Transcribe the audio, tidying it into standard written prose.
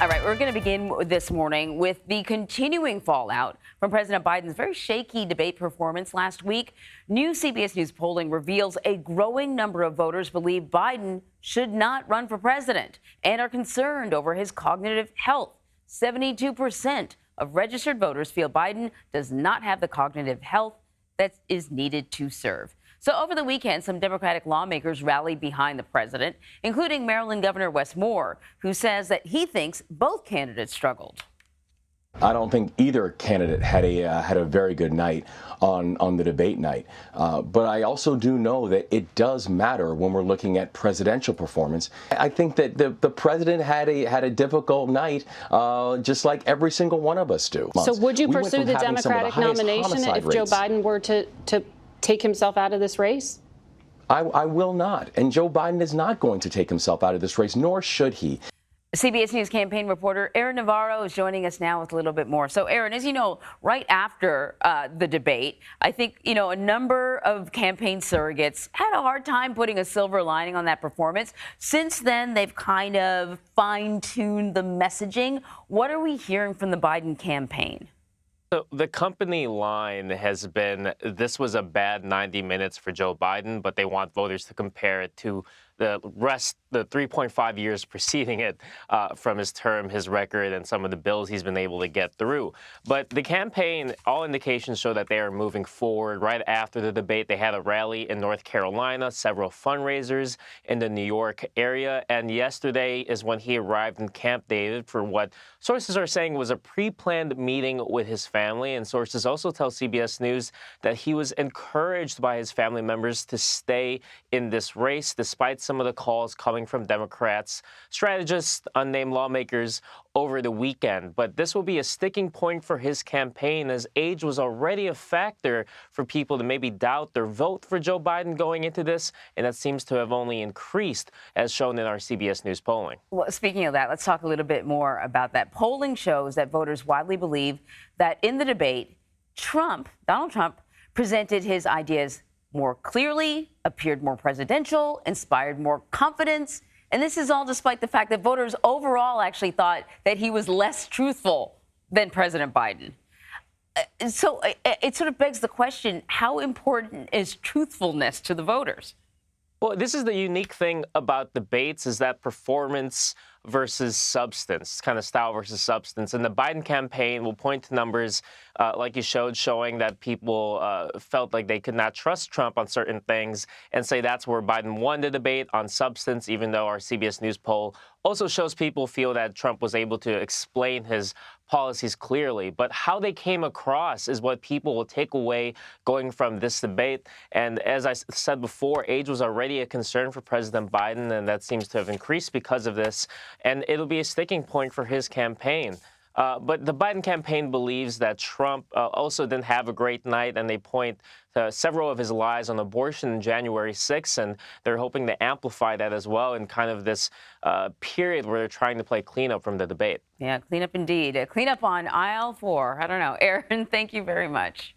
All right, we're going to begin this morning with the continuing fallout from President Biden's very shaky debate performance last week. New CBS News polling reveals a growing number of voters believe Biden should not run for president and are concerned over his cognitive health. 72% of registered voters feel Biden does not have the cognitive health that is needed to serve. So over the weekend, some Democratic lawmakers rallied behind the president, including Maryland Governor Wes Moore, who says that he thinks both candidates struggled. I don't think either candidate had a very good night on the debate night. But I also do know that it does matter when we're looking at presidential performance. I think that the president had a difficult night, just like every single one of us do. So would you pursue the Democratic nomination if Joe Biden were to take himself out of this race? I will not. And Joe Biden is not going to take himself out of this race, nor should he. CBS News campaign reporter Aaron Navarro is joining us now with a little bit more. So, Aaron, as you know, right after the debate, I think, a number of campaign surrogates had a hard time putting a silver lining on that performance. Since then, they've kind of fine-tuned the messaging. What are we hearing from the Biden campaign? So the company line has been, this was a bad 90 minutes for Joe Biden, but they want voters to compare it to the 3.5 years preceding it from his term, his record, and some of the bills he's been able to get through. But the campaign, all indications show that they are moving forward. Right after the debate, they had a rally in North Carolina, several fundraisers in the New York area. And yesterday is when he arrived in Camp David for what sources are saying was a pre-planned meeting with his family. And sources also tell CBS News that he was encouraged by his family members to stay in this race, despite some of the calls coming from Democrats, strategists, unnamed lawmakers over the weekend. But this will be a sticking point for his campaign, as age was already a factor for people to maybe doubt their vote for Joe Biden going into this, and that seems to have only increased, as shown in our CBS News polling. Well, speaking of that, let's talk a little bit more about that. Polling shows that voters widely believe that in the debate, Donald Trump, presented his ideas more clearly, appeared more presidential, inspired more confidence. And this is all despite the fact that voters overall actually thought that he was less truthful than President Biden. So it sort of begs the question, how important is truthfulness to the voters? Well, this is the unique thing about debates, is that performance versus substance, kind of style versus substance. And the Biden campaign will point to numbers like you showed, showing that people felt like they could not trust Trump on certain things, and say that's where Biden won the debate on substance, even though our CBS News poll also shows people feel that Trump was able to explain his policies clearly. But how they came across is what people will take away going from this debate. And as I said before, age was already a concern for President Biden, and that seems to have increased because of this. And it'll be a sticking point for his campaign. But the Biden campaign believes that Trump also didn't have a great night, and they point to several of his lies on abortion on January 6th, and they're hoping to amplify that as well in kind of this period where they're trying to play cleanup from the debate. Yeah, cleanup indeed. Cleanup on aisle 4. I don't know. Aaron, thank you very much.